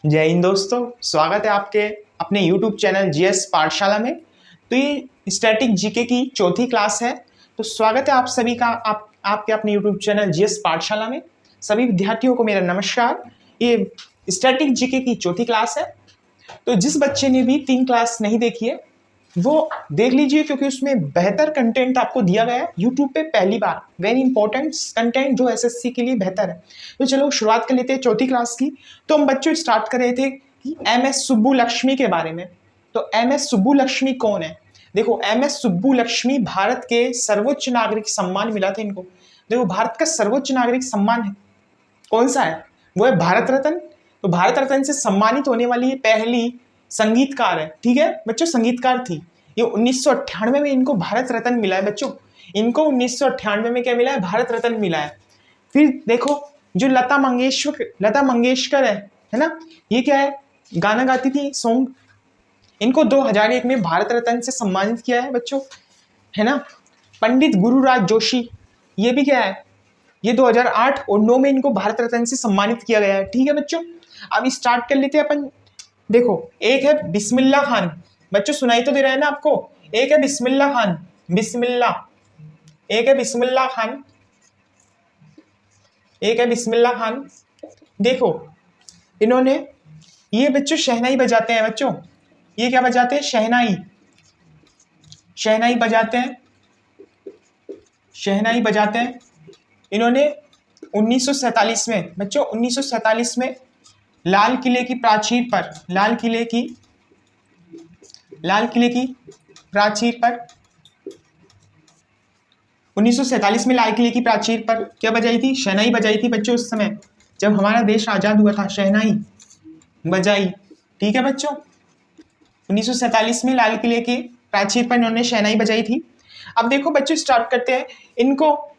जय हिंद दोस्तों, स्वागत है आपके अपने YouTube चैनल जीएस पाठशाला में। तो ये स्टैटिक जीके की चौथी क्लास है। तो स्वागत है आप सभी का आपके अपने YouTube चैनल जीएस पाठशाला में। सभी विद्यार्थियों को मेरा नमस्कार। ये स्टैटिक जीके की चौथी क्लास है। तो जिस बच्चे ने भी 3 क्लास नहीं देखी है वो देख लीजिए, क्योंकि उसमें बेहतर कंटेंट आपको दिया गया है यूट्यूब पे पहली बार। वेरी इंपॉर्टेंट कंटेंट जो एसएससी के लिए बेहतर है। तो चलो शुरुआत कर लेते हैं चौथी क्लास की। तो हम बच्चों स्टार्ट कर रहे थे कि एमएस सुब्बुलक्ष्मी के बारे में। तो एमएस सुब्बुलक्ष्मी कौन है? देखो, एमएस सुब्बुलक्ष्मी भारत के सर्वोच्च नागरिक सम्मान मिला था इनको। देखो, भारत का सर्वोच्च नागरिक सम्मान है कौन सा है? वो है भारत रत्न। तो भारत रत्न से सम्मानित होने वाली ये पहली संगीतकार है। ठीक है बच्चों, संगीतकार थी ये। 1998 में इनको भारत रत्न मिला है बच्चों। इनको 1998 में क्या मिला है? भारत रत्न मिला है। फिर देखो, जो लता मंगेशकर है ना, ये क्या है? गाना गाती थी, सॉन्ग। इनको 2001 में भारत रत्न से सम्मानित किया है बच्चों, है ना। पंडित गुरुराज जोशी, ये भी क्या है? ये 2008 और 9 में इनको भारत रत्न से सम्मानित किया गया है। ठीक है बच्चों, अब स्टार्ट कर लेते हैं अपन। देखो, एक है बिस्मिल्लाह खान। बच्चों सुनाई तो दे रहा है ना आपको? एक है बिस्मिल्लाह खान, एक है बिस्मिल्लाह खान, एक है बिस्मिल्लाह खान। देखो, इन्होंने ये बच्चों शहनाई बजाते हैं बच्चों। ये क्या बजाते हैं? शहनाई बजाते हैं, शहनाई बजाते हैं। इन्होंने 1947 में बच्चों, 1947 में लाल किले की प्राचीर पर, लाल किले की प्राचीर पर 1947 में लाल किले की प्राचीर पर क्या बजाई थी? शहनाई बजाई थी बच्चों। उस समय जब हमारा देश आजाद हुआ था, शहनाई बजाई। ठीक है बच्चों, 1947 में लाल किले की प्राचीर पर इन्होंने शहनाई बजाई थी। अब देखो बच्चों, स्टार्ट करते हैं। इनको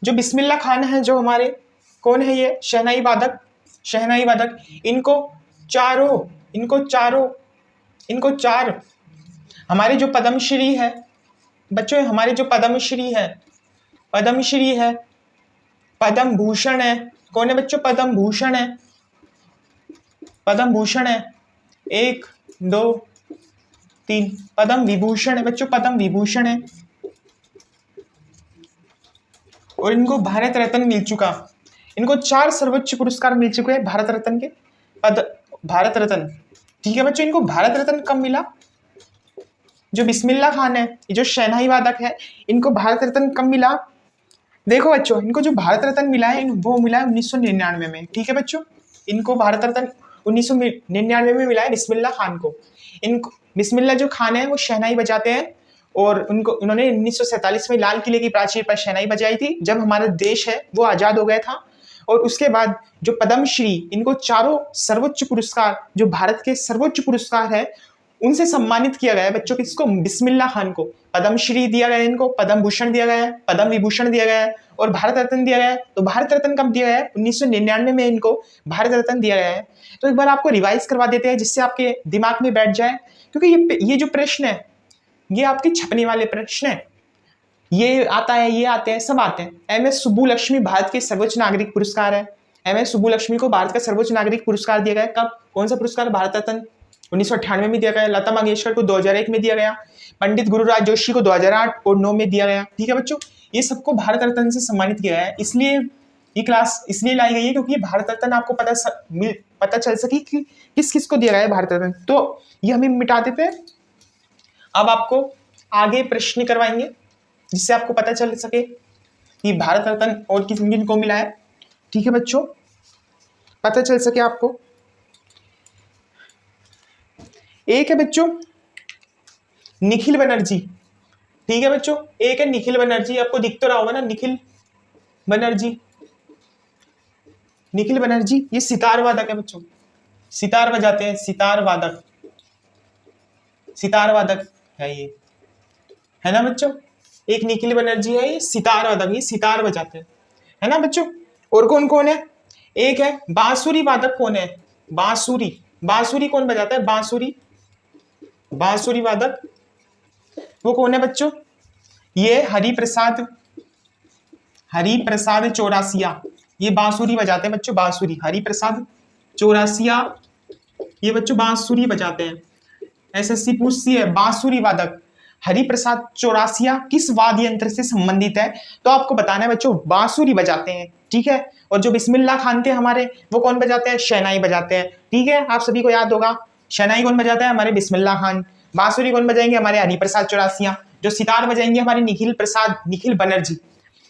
जो बिस्मिल्लाह खान है, जो हमारे कौन है? ये शहनाई वादक। इनको चार हमारे जो पद्मश्री है बच्चों, हमारे जो पद्मश्री है, पद्म भूषण है। कौन है बच्चों? पद्म भूषण है। 1 2 3 पद्म विभूषण है बच्चों, पद्म विभूषण है। और इनको भारत रत्न मिल चुका। इनको 4 सर्वोच्च पुरस्कार मिल चुके हैं भारत रत्न के। भारत रत्न। ठीक है बच्चों, इनको भारत रत्न कब मिला? जो बिस्मिल्लाह खान है, ये जो शहनाई वादक है, इनको भारत रत्न कब मिला? देखो बच्चों, इनको जो भारत रत्न मिला है वो मिला है 1999 में। ठीक है बच्चों, इनको भारत रत्न 1999 में मिला है बिस्मिल्लाह खान को। इनको बिस्मिल्लाह जो खान है वो शहनाई बजाते हैं, और इन्होंने 1947 में लाल किले की प्राचीर पर शहनाई बजाई थी जब हमारा देश है वो आजाद हो गया था। और उसके बाद जो पद्मश्री, इनको 4 सर्वोच्च पुरस्कार, जो भारत के सर्वोच्च पुरस्कार है, उनसे सम्मानित किया गया है बच्चों। किसको? बिस्मिल्लाह खान को। पद्मश्री दिया गया है इनको, पद्म भूषण दिया गया है, पद्म विभूषण दिया गया है, और भारत रत्न दिया गया है। तो भारत रत्न कब दिया गया है? 1999 में इनको भारत रत्न दिया गया है। तो एक बार आपको रिवाइज करवा देते हैं जिससे आपके दिमाग में बैठ जाए, क्योंकि ये जो प्रश्न है ये आपके छपने वाले प्रश्न है। ये आता है, ये आते हैं, सब आते हैं। एमएस सुब्बुलक्ष्मी भारत के सर्वोच्च नागरिक पुरस्कार है। एमएस सुब्बुलक्ष्मी को भारत का सर्वोच्च नागरिक पुरस्कार दिया गया। कब? कौन सा पुरस्कार? भारत रत्न 1998 में दिया गया। लता मंगेशकर को 2001 में दिया गया। पंडित गुरुराज जोशी को 2008 और 9 में दिया गया। ठीक है बच्चों, ये सबको भारत रत्न से सम्मानित किया गया है। इसलिए ये क्लास इसलिए लाई गई है क्योंकि भारत रत्न आपको पता चल सके कि किस किस को दिया गया है भारत रत्न। तो ये हमें मिटा देते हैं। अब आपको आगे प्रश्न करवाएंगे जिससे आपको पता चल सके कि भारत रत्न और किन को मिला है। ठीक है बच्चों, पता चल सके आपको। एक है बच्चों निखिल बनर्जी। ठीक है बच्चों, एक है निखिल बनर्जी। आपको दिख तो रहा होगा ना, निखिल बनर्जी। ये सितार वादक है बच्चों, सितार बजाते हैं, सितार वादक है ये, है ना बच्चों। एक निखिल बनर्जी है, ये सितार वादक, ये सितार बजाते हैं, है ना बच्चों। और कौन कौन है? एक है बांसुरी वादक। कौन है? बांसुरी कौन बजाता है? बांसुरी वादक वो कौन है बच्चों? ये हरिप्रसाद चौरासिया। ये बांसुरी बजाते हैं बच्चों, बांसुरी। हरिप्रसाद चौरासिया ये बच्चों बांसुरी बजाते हैं। एसएससी पूछती है बांसुरी वादक हरिप्रसाद चौरासिया किस वाद्य यंत्र से संबंधित है, तो आपको बताना है बच्चों बांसुरी बजाते हैं, ठीक है। और जो बिस्मिल्लाह खान थे हमारे, वो कौन बजाते हैं, शहनाई बजाते हैं, ठीक है। आप सभी को याद होगा शहनाई कौन बजाता है, हमारे बिस्मिल्लाह खान। बांसुरी कौन बजाएंगे, हमारे हरिप्रसाद चौरासिया। जो सितार बजाएंगे हमारे निखिल बनर्जी।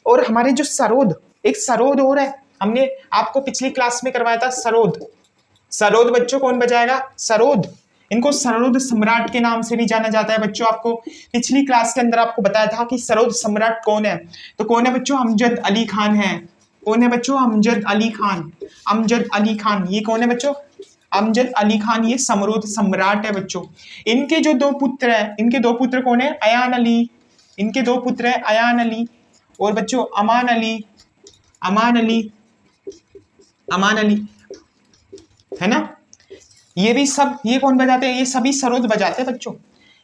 और हमारे जो सरोद, एक सरोद और है, हमने आपको पिछली क्लास में करवाया था सरोद। सरोद बच्चों कौन बजाएगा, सरोद। इनको सरोद सम्राट के नाम से भी जाना जाता है बच्चों। आपको पिछली क्लास के अंदर आपको बताया था कि सरोद सम्राट कौन है, तो कौन है बच्चों, अमजद अली खान है। कौन है बच्चों, अमजद अली खान। अमजद अली खान ये कौन है बच्चों, अमजद अली खान, ये सरोद सम्राट है बच्चों। इनके जो दो पुत्र है, इनके दो पुत्र कौन है, अयान अली। इनके दो पुत्र है अयान अली और बच्चों अमान अली। अमान अली, अमान अली है ना। ये भी सब, ये कौन बजाते हैं, ये सभी सरोद बजाते हैं बच्चों।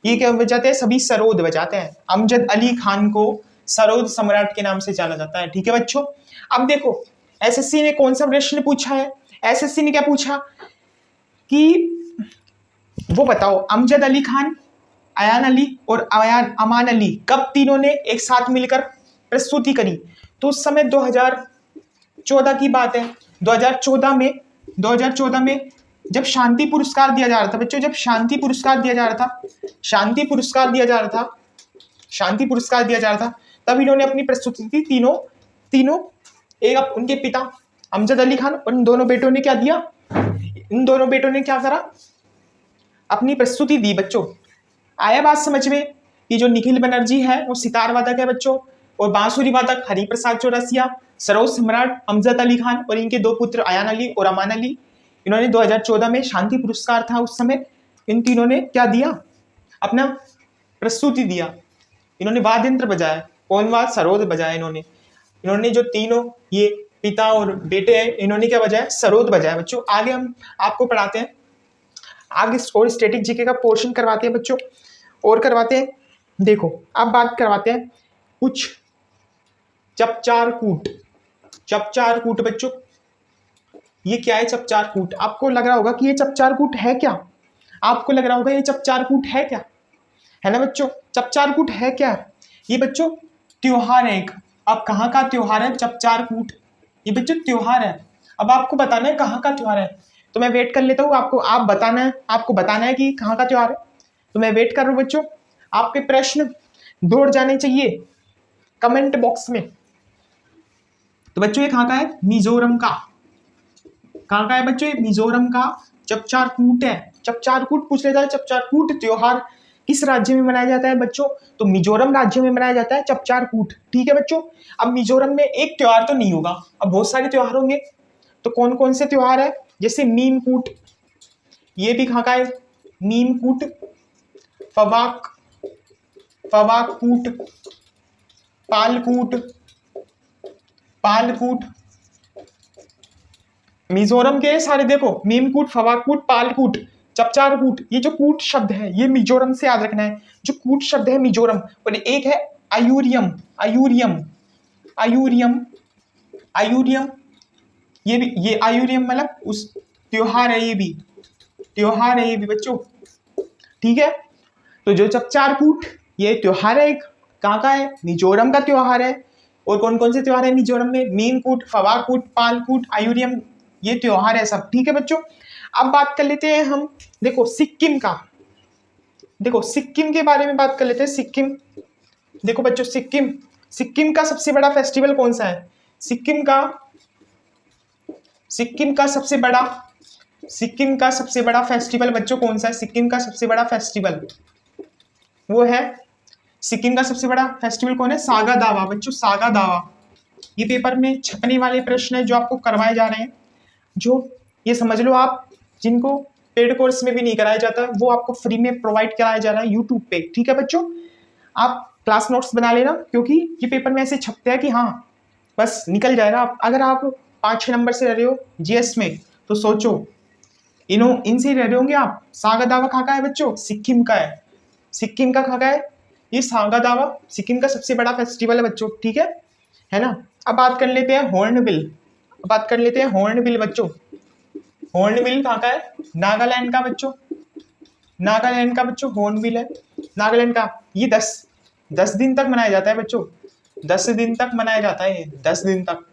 ये क्या बजाते हैं, सभी सरोद बजाते हैं। अमजद अली खान को सरोद सम्राट के नाम से जाना जाता है, ठीक है बच्चों। अब देखो एसएससी ने कौन सा प्रश्न पूछा है, एसएससी ने क्या पूछा कि वो बताओ अमजद अली खान, अयान अली और अमान अली कब तीनों ने एक साथ मिलकर प्रस्तुति करी, तो उस समय 2014 की बात है। 2014 में जब शांति पुरस्कार दिया जा रहा था बच्चों, जब शांति पुरस्कार दिया जा रहा था, शांति पुरस्कार दिया जा रहा था, तब इन्होंने अपनी प्रस्तुति दी। तीनों एक उनके पिता अमजद अली खान और इन दोनों बेटों ने क्या दिया, इन दोनों बेटों ने क्या करा, अपनी प्रस्तुति दी बच्चों। आया बात समझ में। ये जो निखिल बनर्जी है वो सितार वादक है बच्चों, और बांसुरी वादक हरिप्रसाद चौरसिया, सरोद सम्राट अमजद अली खान और इनके दो पुत्र अयान अली और अमान अली। इन्होंने 2014 में शांति पुरस्कार था उस समय, इन तीनों ने क्या दिया, अपना प्रस्तुति दिया। इन्होंने वाद्य यंत्र बजाया, कौन वाद्य, सरोद बजाया इन्होंने जो तीनों ये पिता और बेटे हैं, इन्होंने क्या बजाया, सरोद बजाया बच्चों। आगे हम आपको पढ़ाते हैं, आगे और स्टैटिक जीके का पोर्शन करवाते हैं बच्चों, और करवाते हैं। देखो अब बात करवाते हैं कुछ चपचार कूट बच्चों। ये क्या है चपचार कूट, आपको लग रहा होगा कि ये चपचार कूट है क्या, आपको लग रहा होगा ये चपचार कूट है क्या, है ना बच्चों। चपचार कूट है क्या, ये बच्चों त्योहार है एक। अब कहाँ का त्योहार है चपचार कूट, ये बच्चों त्योहार है। अब आपको बताना है कहाँ का त्योहार है, तो मैं वेट कर लेता हूँ, आपको बताना है कि कहाँ का त्योहार है। तो मैं वेट कर रहा हूँ बच्चों, आपके प्रश्न दौड़ जाने चाहिए कमेंट बॉक्स में। तो बच्चों ये कहाँ का है, मिजोरम का। कहाँ का है बच्चों, ये मिजोरम का चपचार कूट है। चपचार कूट पूछ लेता है, चपचार कूट त्योहार किस राज्य में मनाया जाता है बच्चों, तो मिजोरम राज्य में मनाया जाता है चपचार कूट, ठीक है बच्चों। अब मिजोरम में एक त्योहार तो नहीं होगा, अब बहुत सारे त्योहार होंगे। तो कौन कौन से त्योहार है, जैसे मीमकूट, ये भी कहाँ का है, मीमकूट, फवाकूट, पालकूट। मिजोरम के सारे देखो, मीमकूट, फवाकूट, पालकूट, चपचार कूट, ये जो कूट शब्द है ये मिजोरम से याद रखना है, जो कूट शब्द है मिजोरम। और एक है आयुरियम, ये आयुरियम मतलब उस त्योहार है, ये भी त्योहार है, ये भी बच्चों, ठीक है। तो जो चपचार कूट ये त्योहार है, कहाँ का है, मिजोरम का त्योहार है। और कौन कौन से त्योहार है मिजोरम में, मीमकूट, फवाकूट, पालकूट, आयुरियम, ये त्योहार है सब, ठीक है बच्चों। अब बात कर लेते हैं हम, देखो सिक्किम का, देखो सिक्किम के बारे में बात कर लेते हैं। सिक्किम देखो बच्चों, सिक्किम का सबसे बड़ा फेस्टिवल कौन सा है, सिक्किम का सबसे बड़ा फेस्टिवल बच्चों कौन सा है, सिक्किम का सबसे बड़ा फेस्टिवल वो है, सिक्किम का सबसे बड़ा फेस्टिवल कौन है, सागा दावा बच्चों, सागा दावा। ये पेपर में छपने वाले प्रश्न है जो आपको करवाए जा रहे हैं, जो ये समझ लो आप, जिनको पेड कोर्स में भी नहीं कराया जाता वो आपको फ्री में प्रोवाइड कराया जा रहा है यूट्यूब पे, ठीक है बच्चों। आप क्लास नोट्स बना लेना, क्योंकि ये पेपर में ऐसे छपते हैं कि हाँ बस निकल जाएगा। अगर आप 5-6 नंबर से रह रहे हो जीएस में, तो सोचो इनसे रह रहे होंगे आप। सागा दावा कहाँ का है बच्चों, सिक्किम का है। सिक्किम का कहाँ का है, ये सागा दावा सिक्किम का सबसे बड़ा फेस्टिवल है बच्चों, ठीक है ना। अब बात कर लेते हैं हॉर्नबिल, बच्चों। हॉर्नबिल कहाँ का है? नागालैंड का बच्चों, नागालैंड का बच्चों हॉर्नबिल है नागालैंड का। ये 10 दिन तक मनाया जाता है बच्चों, 10 दिन तक मनाया जाता है, 10 दिन तक।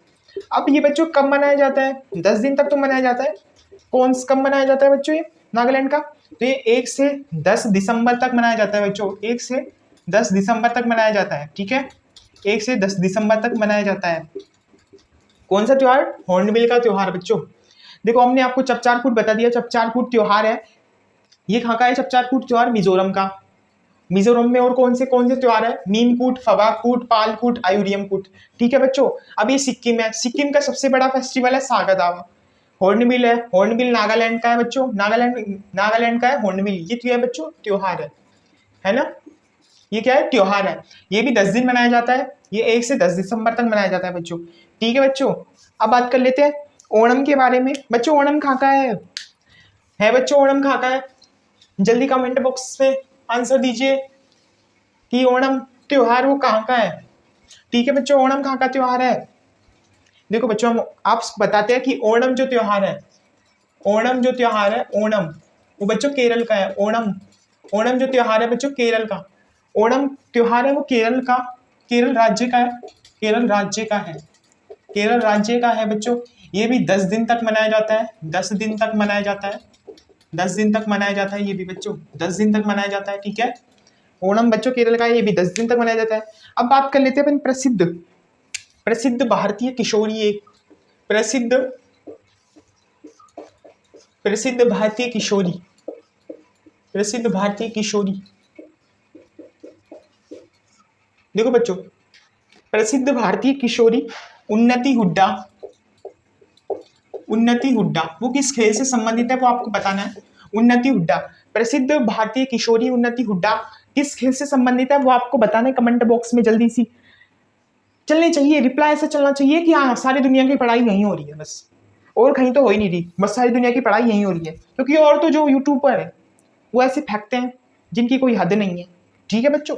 अब ये बच्चों कब मनाया जाता है? 10 दिन तक तो मनाया जाता है। कब मनाया जाता है बच्चों ये नागालैंड का? तो ये 1 से 10 दिसंबर तक मनाया जाता है बच्चों, 1 से 10 दिसंबर तक मनाया जाता है, ठीक है, 1 से 10 दिसंबर तक मनाया जाता है। कौन सा त्योहार? हॉर्नबिल का त्योहार बच्चों। देखो हमने आपको चपचार कूट बता दिया, चपचार कूट त्योहार है, ये कहाँ का है चपचार कूट त्योहार? मिजोरम का। मिजोरम में और कौन से त्योहार है? नीमकूट, फवाकूट, पालकूट, आयुरियमकूट, ठीक है बच्चों। अब ये सिक्किम है, सिक्किम का सबसे बड़ा फेस्टिवल है सागा दावा। हॉर्नबिल है, हॉर्नबिल नागालैंड का है बच्चों, नागालैंड का है हॉर्नबिल। ये क्या है बच्चों? त्योहार है ना, ये क्या है? त्योहार है। ये भी 10 दिन मनाया जाता है, ये 1 से 10 दिसंबर तक मनाया जाता है बच्चों, ठीक है बच्चों। अब बात कर लेते हैं ओणम के बारे में। बच्चों ओणम कहाँ का है बच्चों? ओणम कहाँ का है? जल्दी कमेंट बॉक्स में आंसर दीजिए कि ओणम त्योहार वो कहाँ का है, ठीक है बच्चों। ओणम कहाँ का त्योहार है? देखो बच्चों हम आप बताते हैं कि ओणम जो त्योहार है, ओणम जो त्योहार है, ओणम वो बच्चों केरल का है। ओणम जो त्योहार है बच्चों केरल का, ओणम त्योहार है वो केरल का, केरल राज्य का है, केरल राज्य का है, केरल राज्य का है बच्चों। ये भी 10 दिन तक मनाया जाता है, 10 दिन तक मनाया जाता है, 10 दिन तक मनाया जाता है, ये भी बच्चों 10 दिन तक मनाया जाता है, ठीक है। ओणम बच्चों केरल का है, ये भी 10 दिन तक मनाया जाता है। अब बात कर लेते हैं अपन प्रसिद्ध भारतीय किशोरी, एक प्रसिद्ध भारतीय किशोरी, प्रसिद्ध भारतीय किशोरी। देखो बच्चों प्रसिद्ध भारतीय किशोरी उन्नति हुड्डा, उन्नति हुड्डा वो किस खेल से संबंधित है वो आपको बताना है। उन्नति हुड्डा, प्रसिद्ध भारतीय किशोरी उन्नति हुड्डा किस खेल से संबंधित है वो आपको बताना है कमेंट बॉक्स में। जल्दी सी चलनी चाहिए, रिप्लाई ऐसा चलना चाहिए कि हाँ सारी दुनिया की पढ़ाई यहीं हो रही है, बस और कहीं तो हो ही नहीं रही, बस सारी दुनिया की पढ़ाई यहीं हो रही है। क्योंकि और तो जो यूट्यूबर है वो ऐसे फेंकते हैं जिनकी कोई हद नहीं है, ठीक है बच्चों।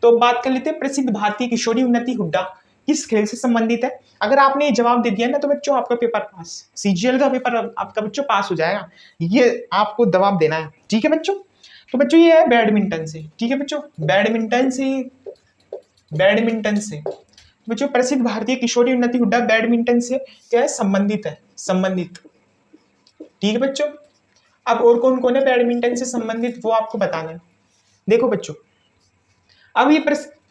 तो बात कर लेते हैं प्रसिद्ध भारतीय किशोरी उन्नति हुड्डा किस खेल से संबंधित है। अगर आपने ये जवाब दे दिया ना तो बच्चों आपका पेपर पास, सीजीएल का पेपर आपका बच्चों पास हो जाएगा, ये आपको जवाब देना है, ठीक है बच्चों। तो बच्चों ये है बैडमिंटन से, ठीक है बच्चों, बैडमिंटन से बच्चों प्रसिद्ध भारतीय किशोरी उन्नति हुड्डा बैडमिंटन से क्या है? संबंधित, ठीक है बच्चों। अब और कौन कौन है बैडमिंटन से संबंधित वो आपको बताना है। देखो बच्चों अब ये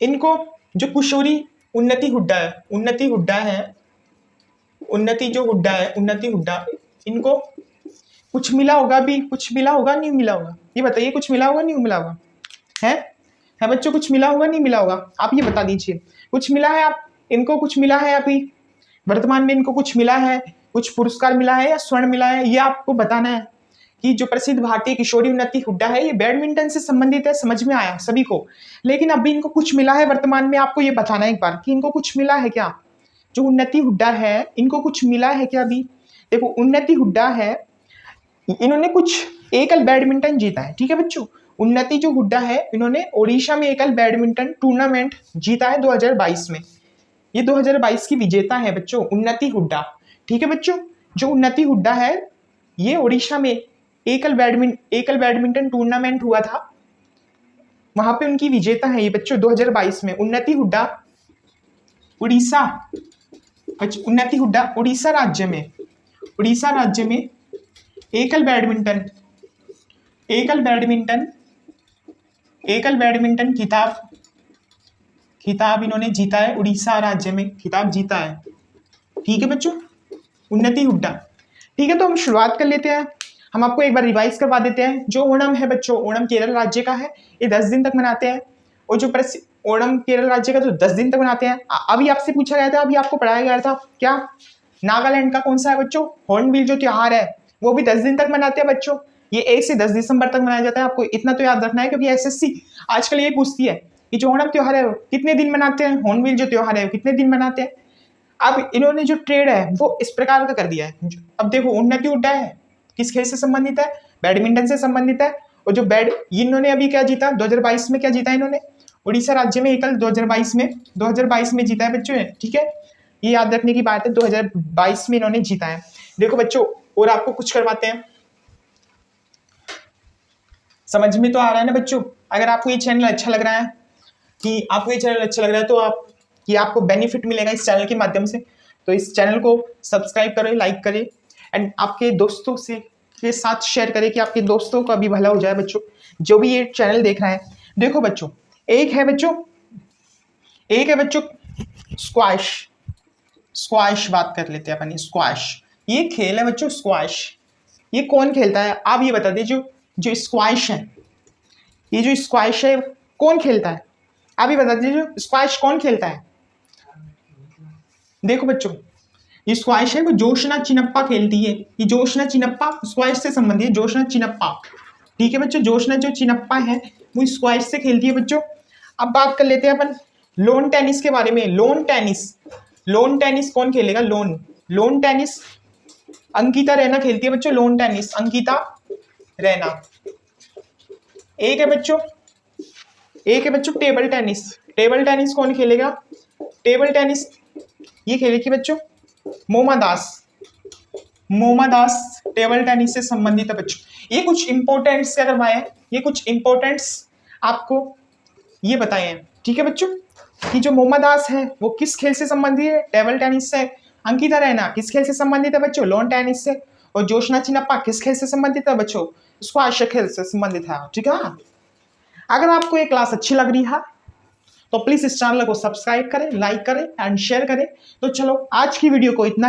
इनको जो किशोरी उन्नति हुड्डा है, उन्नति हुड्डा इनको कुछ मिला होगा भी, कुछ मिला होगा नहीं मिला होगा, ये बताइए कुछ मिला होगा नहीं मिला होगा? है बच्चों कुछ मिला होगा नहीं मिला होगा? आप ये बता दीजिए कुछ मिला है, आप इनको कुछ मिला है अभी वर्तमान में, इनको कुछ मिला है, कुछ पुरस्कार मिला है या स्वर्ण मिला है, ये आपको बताना है। कि जो प्रसिद्ध भारतीय किशोरी उन्नति हुड्डा है ये बैडमिंटन से संबंधित है, समझ में आया सभी को। लेकिन अभी इनको कुछ मिला है वर्तमान में, आपको ये बताना है एक बार कि इनको कुछ मिला है क्या। जो उन्नति हुड्डा है इनको कुछ मिला है क्या? अभी देखो उन्नति हुड्डा है, इन्होंने कुछ एकल बैडमिंटन जीता है, ठीक है बच्चों। उन्नति जो हुड्डा है इन्होंने ओडिशा में एकल बैडमिंटन टूर्नामेंट जीता है 2022 में, ये 2022 की विजेता है बच्चों उन्नति हुड्डा, ठीक है बच्चों। जो उन्नति हुड्डा है ये ओडिशा में एकल बैडमिंटन टूर्नामेंट हुआ था, वहां पे उनकी विजेता है ये बच्चों 2022 में। उन्नति हुड्डा उड़ीसा राज्य में एकल बैडमिंटन खिताब इन्होंने जीता है, उड़ीसा राज्य में खिताब जीता है, ठीक है बच्चों, उन्नति हुड्डा। ठीक है तो हम शुरुआत कर लेते हैं, हम आपको एक बार रिवाइज करवा देते हैं। जो ओणम है बच्चों, ओणम केरल राज्य का है, ये 10 दिन तक मनाते हैं। और जो ओणम केरल राज्य का तो 10 दिन तक मनाते हैं। अभी आपसे पूछा गया था, अभी आपको पढ़ाया गया था क्या, नागालैंड का कौन सा है बच्चों, हॉर्नबिल जो त्योहार है वो भी 10 दिन तक मनाते हैं बच्चों। ये 1 से 10 दिसंबर तक मनाया जाता है, आपको इतना तो याद रखना है क्योंकि एसएससी आजकल ये पूछती है कि जो ओणम त्योहार है वो कितने दिन मनाते हैं, हॉर्नबिल जो त्योहार है वो कितने दिन मनाते हैं। अब इन्होंने जो ट्रेड है वो इस प्रकार का कर दिया है। अब देखो उन्नति हुड्डा है किस खेल से संबंधित है, बैडमिंटन से संबंधित है। और जो इन्होंने अभी क्या जीता 2022 में, क्या जीता इन्होंने, उड़ीसा राज्य में एकल 2022 में जीता है बच्चों, ठीक है, ये याद रखने की बात है, 2022 में इन्होंने जीता है। देखो बच्चों और आपको कुछ करवाते हैं। समझ में तो आ रहा है ना बच्चों? अगर आपको ये चैनल अच्छा लग रहा है तो आपको बेनिफिट मिलेगा इस चैनल के माध्यम से, तो इस चैनल को सब्सक्राइब करें, लाइक करें एंड आपके दोस्तों से के साथ शेयर करें कि आपके दोस्तों का भी भला हो जाए बच्चों, जो भी ये चैनल देख रहा है। देखो बच्चों, एक है बच्चों स्क्वाश बात कर लेते हैं अपन। स्क्वाश ये खेल है बच्चों। स्क्वाश ये कौन खेलता है? आप ये बता दीजिए। जो स्क्वाश है, ये जो स्क्वाश है कौन खेलता है? आप ये बता दीजिए, स्क्वाश कौन खेलता है? देखो बच्चों, ये स्क्वाश है वो जोशना चिनप्पा खेलती है। ये जोशना चिनप्पा स्क्वाश से संबंधित है। जोशना चिनप्पा, ठीक है बच्चों। जोशना जो चिनप्पा है वो स्क्वाश से खेलती है बच्चों। अब बात कर लेते हैं अपन लोन टेनिस के बारे में। लोन टेनिस कौन खेलेगा? लोन टेनिस अंकिता रैना खेलती है बच्चों। Loan tennis Ankita Raina. एक है बच्चों टेबल टेनिस कौन खेलेगा? टेबल टेनिस ये खेलेगी बच्चों मोमा दास टेबल टेनिस से संबंधित है बच्चों। ये कुछ इंपॉर्टेंट्स क्या करवाए हैं, ये कुछ इंपॉर्टेंट्स आपको ये बताए हैं, ठीक है बच्चों। कि जो मोमा दास है वो किस खेल से संबंधित है? टेबल टेनिस से। अंकिता रैना किस खेल से संबंधित है बच्चों? लॉन टेनिस से। और जोशना चिनप्पा किस खेल से संबंधित है बच्चों? स्क्वाश खेल से संबंधित है, ठीक है। अगर आपको ये क्लास अच्छी लग रही है तो प्लीज इस चैनल को सब्सक्राइब करें, लाइक करें एंड शेयर करें। तो चलो आज की वीडियो को इतना